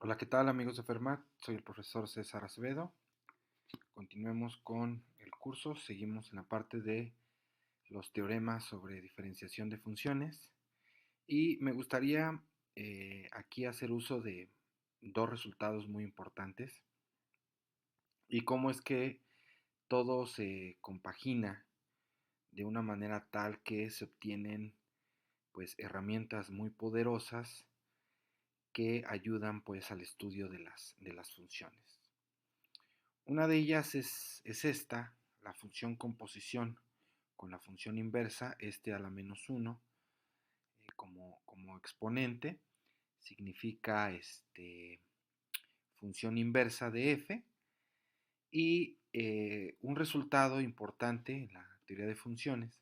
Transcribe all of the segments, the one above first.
Hola, ¿qué tal amigos de Fermat? Soy el profesor César Acevedo. Continuemos con el curso. Seguimos en la parte de los teoremas sobre diferenciación de funciones. Y me gustaría aquí hacer uso de dos resultados muy importantes y cómo es que todo se compagina de una manera tal que se obtienen pues herramientas muy poderosas que ayudan pues al estudio de las funciones. Una de ellas es esta, la función composición con la función inversa, a la menos 1 como exponente, significa función inversa de f, y un resultado importante en la teoría de funciones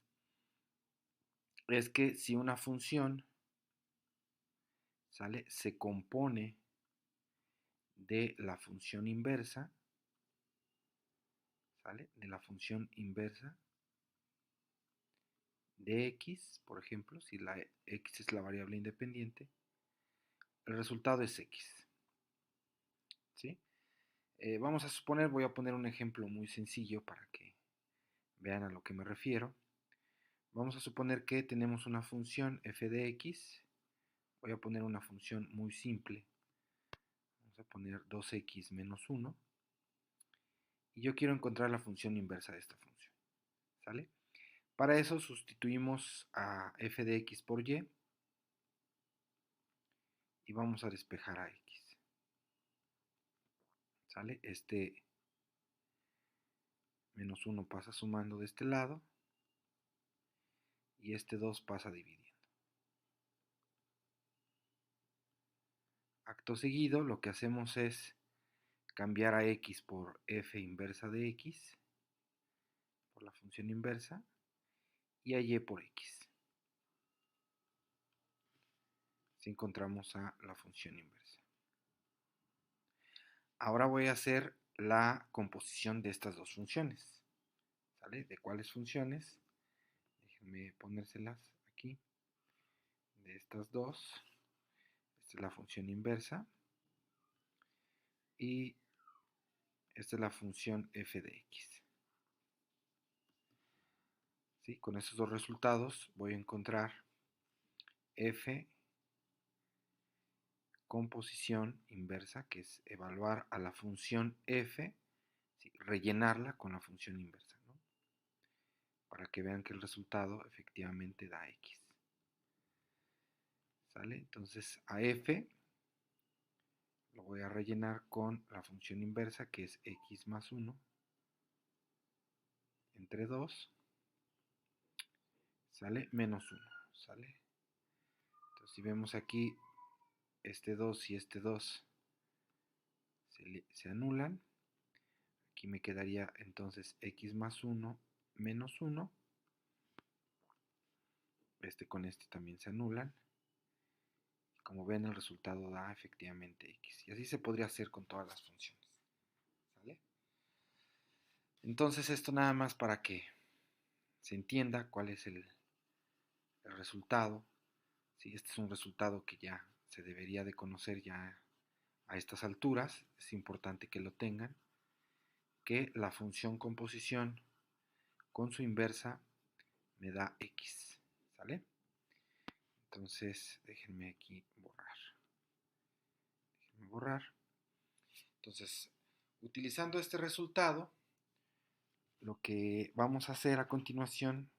es que si una función ¿sale? Se compone de la función inversa, ¿sale? De la función inversa de x, por ejemplo, si la x es la variable independiente, el resultado es x, ¿sí? Vamos a suponer, voy a poner un ejemplo muy sencillo para que vean a lo que me refiero. Vamos a suponer que tenemos una función f de x, voy a poner una función muy simple, vamos a poner 2x menos 1, y yo quiero encontrar la función inversa de esta función, ¿sale? Para eso sustituimos a f de x por y, y vamos a despejar a x, ¿sale? Menos 1 pasa sumando de este lado, y 2 pasa dividiendo. Acto seguido, lo que hacemos es cambiar a x por f inversa de x, por la función inversa, y a y por x. Así encontramos a la función inversa. Ahora voy a hacer la composición de estas dos funciones, ¿sale? ¿De cuáles funciones? Déjenme ponérselas aquí. De estas dos, esta es la función inversa, y esta es la función f de x. ¿Sí? Con estos dos resultados voy a encontrar f composición inversa, que es evaluar a la función f, ¿sí? Rellenarla con la función inversa, ¿no? Para que vean que el resultado efectivamente da x. ¿Sale? Entonces a f lo voy a rellenar con la función inversa, que es x más 1 entre 2, ¿sale? Menos 1, ¿sale? Entonces si vemos aquí, 2 y 2 se anulan. Aquí me quedaría entonces x más 1 menos 1. Con también se anulan. Como ven, el resultado da efectivamente x. Y así se podría hacer con todas las funciones, ¿sale? Entonces esto nada más para que se entienda cuál es el resultado. ¿Sí? Este es un resultado que ya se debería de conocer ya a estas alturas. Es importante que lo tengan. Que la función composición con su inversa me da x, ¿sale? Entonces déjenme aquí borrar. Déjenme borrar. Entonces, utilizando este resultado, lo que vamos a hacer a continuación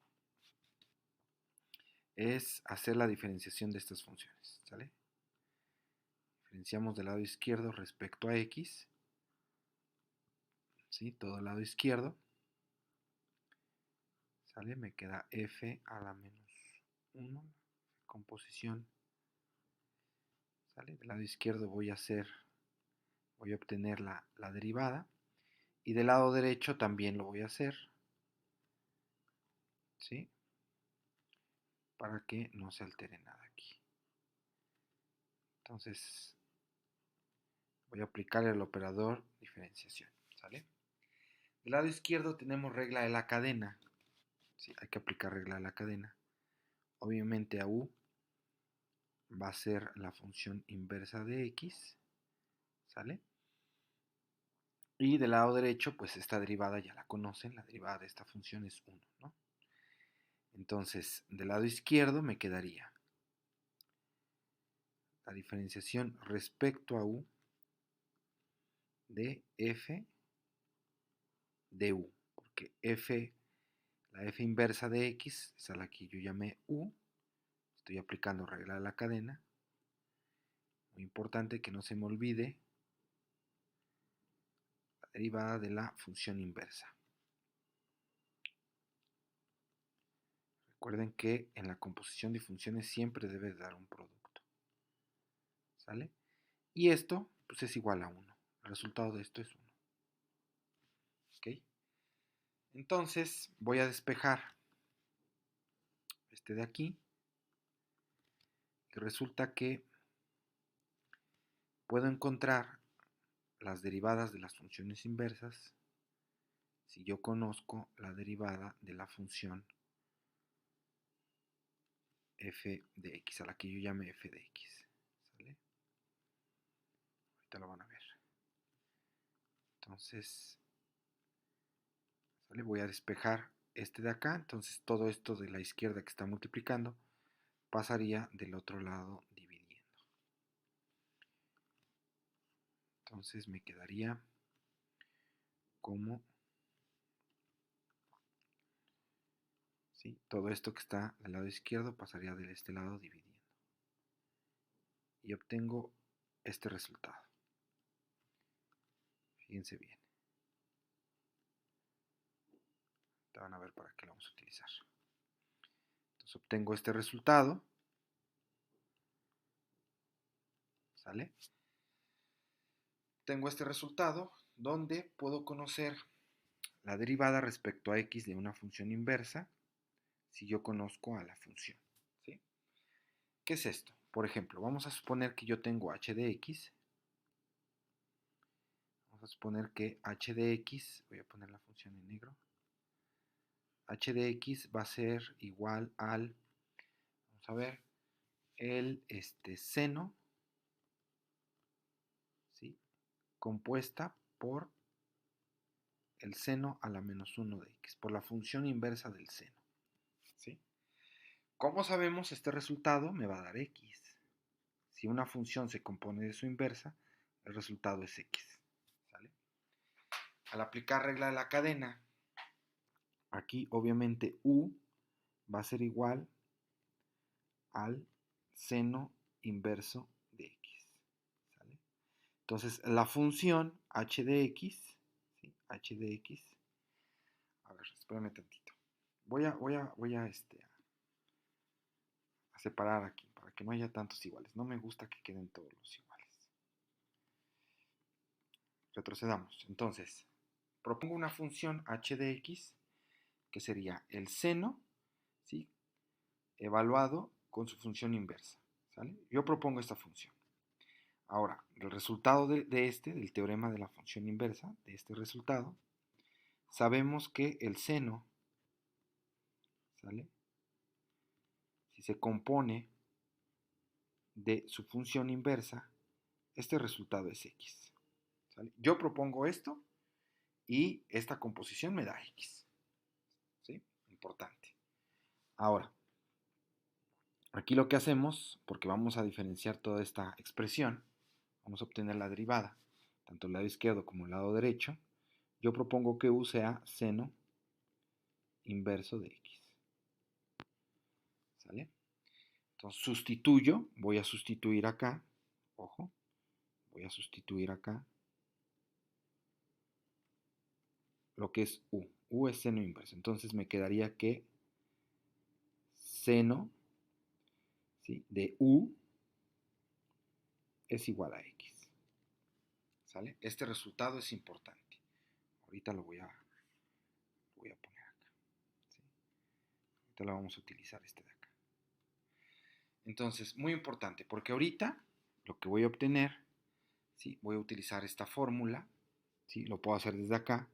es hacer la diferenciación de estas funciones, ¿sale? Diferenciamos del lado izquierdo respecto a x, ¿sí? Todo el lado izquierdo, ¿sale? Me queda f a la menos 1, composición, ¿sale? Del lado izquierdo voy a obtener la derivada, y del lado derecho también lo voy a hacer, ¿sí? Para que no se altere nada aquí. Entonces voy a aplicar el operador diferenciación, ¿sale? Del lado izquierdo tenemos regla de la cadena, ¿sí? Hay que aplicar regla de la cadena. Obviamente a u va a ser la función inversa de x, ¿sale? Y del lado derecho, pues esta derivada ya la conocen, la derivada de esta función es 1, ¿no? Entonces, del lado izquierdo me quedaría la diferenciación respecto a u de f de u, porque la f inversa de x es a la que yo llamé u, estoy aplicando regla de la cadena, muy importante que no se me olvide la derivada de la función inversa. Recuerden que en la composición de funciones siempre debe dar un producto, ¿sale? Y esto pues es igual a 1, el resultado de esto es 1, ¿ok? Entonces voy a despejar este de aquí y resulta que puedo encontrar las derivadas de las funciones inversas si yo conozco la derivada de la función f de x, a la que yo llame f de x, ¿sale? Ahorita lo van a ver. Entonces, ¿sale? Voy a despejar este de acá, entonces todo esto de la izquierda que está multiplicando pasaría del otro lado dividiendo. Entonces me quedaría como, ¿sí? Todo esto que está del lado izquierdo pasaría de este lado dividiendo. Y obtengo este resultado. Fíjense bien. Te van a ver para qué lo vamos a utilizar. Entonces obtengo este resultado. ¿Sale? Tengo este resultado donde puedo conocer la derivada respecto a x de una función inversa si yo conozco a la función, ¿sí? ¿Qué es esto? Por ejemplo, vamos a suponer que yo tengo h de x. Vamos a suponer que h de x, voy a poner la función en negro, h de x va a ser igual al, vamos a ver, el seno, ¿sí? Compuesta por el seno a la menos 1 de x, por la función inversa del seno, ¿sí? Como sabemos, este resultado me va a dar x. Si una función se compone de su inversa, el resultado es x, ¿sale? Al aplicar regla de la cadena, aquí obviamente u va a ser igual al seno inverso de x, ¿sale? Entonces, la función h de x, ¿sí? H de x, a ver, espérame tantito. Voy a separar aquí para que no haya tantos iguales. No me gusta que queden todos los iguales. Retrocedamos. Entonces, propongo una función h de x que sería el seno, ¿sí? Evaluado con su función inversa, ¿sale? Yo propongo esta función. Ahora, el resultado del teorema de la función inversa, de este resultado, sabemos que el seno, ¿sale? Si se compone de su función inversa, este resultado es x, ¿sale? Yo propongo esto y esta composición me da x, ¿sí? Importante. Ahora, aquí lo que hacemos, porque vamos a diferenciar toda esta expresión, vamos a obtener la derivada, tanto el lado izquierdo como el lado derecho. Yo propongo que u sea seno inverso de x, ¿sale? Entonces sustituyo, voy a sustituir acá, ojo, voy a sustituir acá lo que es u. U es seno inverso, entonces me quedaría que seno, ¿sí?, de u es igual a x, ¿sale? Este resultado es importante. Ahorita lo voy a poner acá, ¿sí? Ahorita lo vamos a utilizar este de acá. Entonces, muy importante, porque ahorita lo que voy a obtener, ¿sí?, voy a utilizar esta fórmula, ¿sí? Lo puedo hacer desde acá,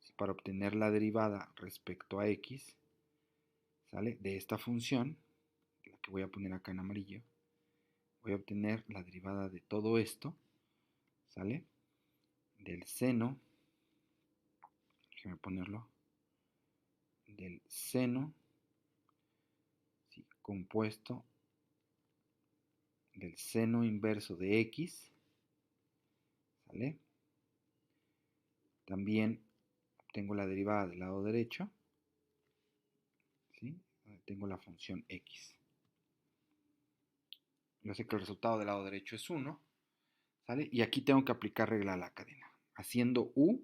¿sí?, para obtener la derivada respecto a x, ¿sale?, de esta función, la que voy a poner acá en amarillo. Voy a obtener la derivada de todo esto, ¿sale? Del seno, déjeme ponerlo, del seno, ¿sí? Compuesto del seno inverso de x, ¿sale? También tengo la derivada del lado derecho, ¿sí? Tengo la función x. Yo sé que el resultado del lado derecho es 1, ¿sale? Y aquí tengo que aplicar regla a la cadena. Haciendo u,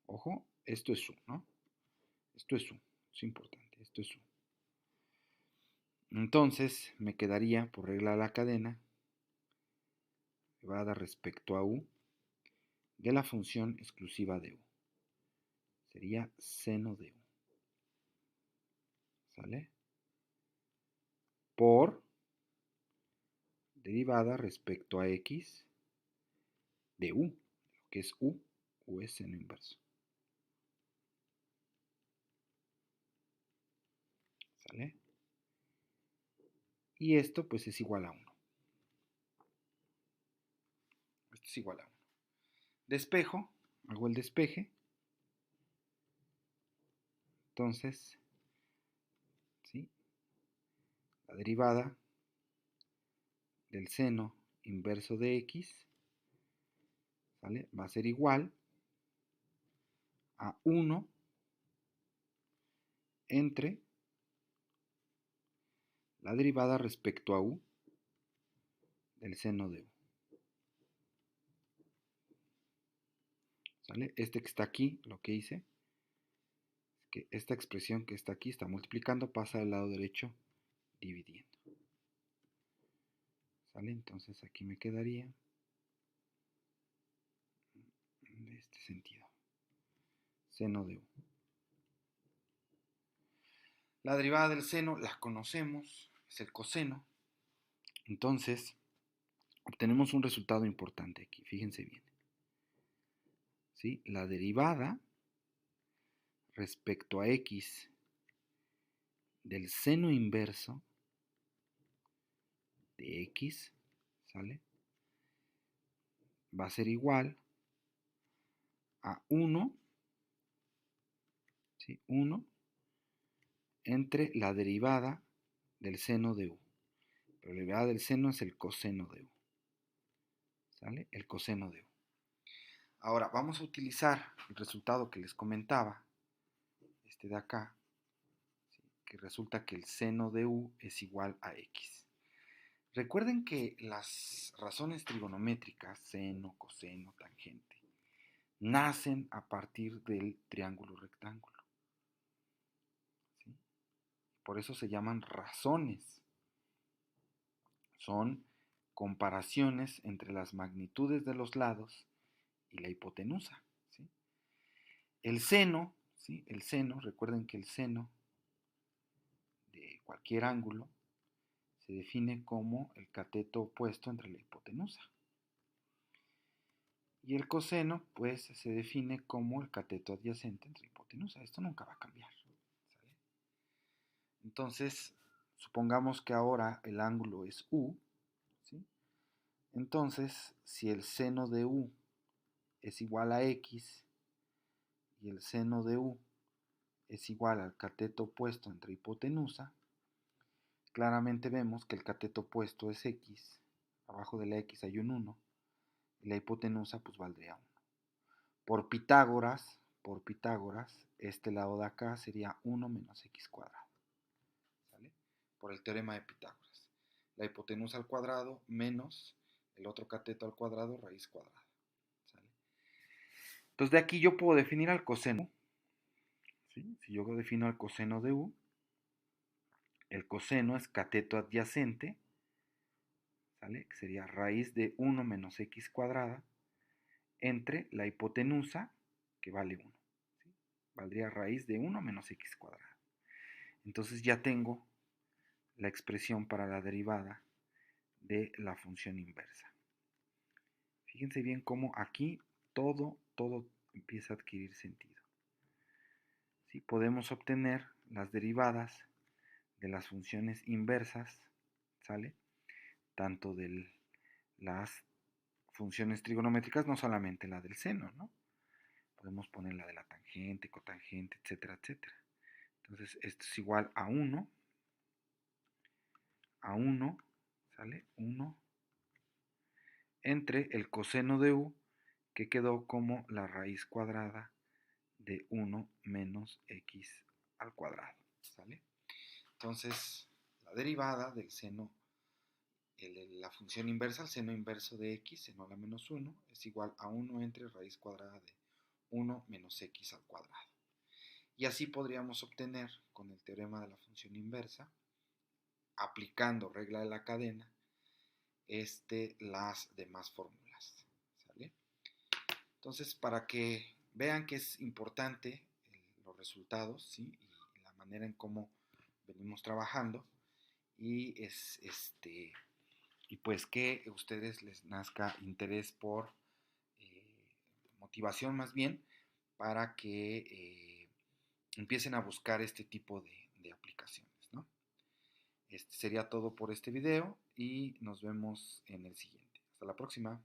ojo, esto es u, ¿no? Esto es u, es importante, esto es u. Entonces me quedaría, por regla a la cadena, derivada respecto a u, de la función exclusiva de u. Sería seno de u. ¿Sale? Por derivada respecto a x de u, que es u es seno inverso. ¿Sale? Y esto pues es igual a 1. Esto es igual a 1. Despejo, hago el despeje. Entonces, ¿sí? La derivada del seno inverso de x, ¿sale? Va a ser igual a 1 entre la derivada respecto a u del seno de u. ¿Sale? Este que está aquí, lo que hice, es que esta expresión que está aquí está multiplicando, pasa al lado derecho dividiendo. ¿Sale? Entonces aquí me quedaría de este sentido. Seno de u. La derivada del seno la conocemos, es el coseno. Entonces, obtenemos un resultado importante aquí, fíjense bien. ¿Sí? La derivada respecto a x del seno inverso de x, ¿sale? Va a ser igual a 1, ¿sí? 1 entre la derivada del seno de u. Pero la derivada del seno es el coseno de u. ¿Sale? El coseno de u. Ahora, vamos a utilizar el resultado que les comentaba, este de acá, ¿sí? Que resulta que el seno de u es igual a x. Recuerden que las razones trigonométricas, seno, coseno, tangente, nacen a partir del triángulo rectángulo. ¿Sí? Por eso se llaman razones. Son comparaciones entre las magnitudes de los lados y la hipotenusa. ¿Sí? El seno, ¿sí? El seno, recuerden que el seno de cualquier ángulo se define como el cateto opuesto entre la hipotenusa. Y el coseno, pues, se define como el cateto adyacente entre la hipotenusa. Esto nunca va a cambiar. ¿Sale? Entonces, supongamos que ahora el ángulo es u, ¿sí? Entonces, si el seno de u es igual a x y el seno de u es igual al cateto opuesto entre hipotenusa, claramente vemos que el cateto opuesto es x, abajo de la x hay un 1, y la hipotenusa pues valdría 1. Por Pitágoras, este lado de acá sería 1 menos x cuadrado. ¿Sale? Por el teorema de Pitágoras. La hipotenusa al cuadrado menos el otro cateto al cuadrado, raíz cuadrada. ¿Sale? Entonces de aquí yo puedo definir al coseno. ¿Sí? Si yo defino al coseno de u, el coseno es cateto adyacente, ¿sale? Que sería raíz de 1 menos x cuadrada entre la hipotenusa, que vale 1. ¿Sí? Valdría raíz de 1 menos x cuadrada. Entonces ya tengo la expresión para la derivada de la función inversa. Fíjense bien cómo aquí todo empieza a adquirir sentido. ¿Sí? Podemos obtener las derivadas de las funciones inversas, ¿sale? Tanto de las funciones trigonométricas, no solamente la del seno, ¿no? Podemos poner la de la tangente, cotangente, etcétera, etcétera. Entonces, esto es igual a 1, ¿sale? 1 entre el coseno de u, que quedó como la raíz cuadrada de 1 menos x al cuadrado, ¿sale? Entonces, la derivada del seno, la función inversa, el seno inverso de x, seno a la menos 1, es igual a 1 entre raíz cuadrada de 1 menos x al cuadrado. Y así podríamos obtener, con el teorema de la función inversa, aplicando regla de la cadena, las demás fórmulas, ¿sale? Entonces, para que vean que es importante los resultados, ¿sí? Y la manera en cómo venimos trabajando, y y pues que a ustedes les nazca interés por motivación más bien para que empiecen a buscar este tipo de aplicaciones, ¿no? Sería todo por este video y nos vemos en el siguiente. Hasta la próxima.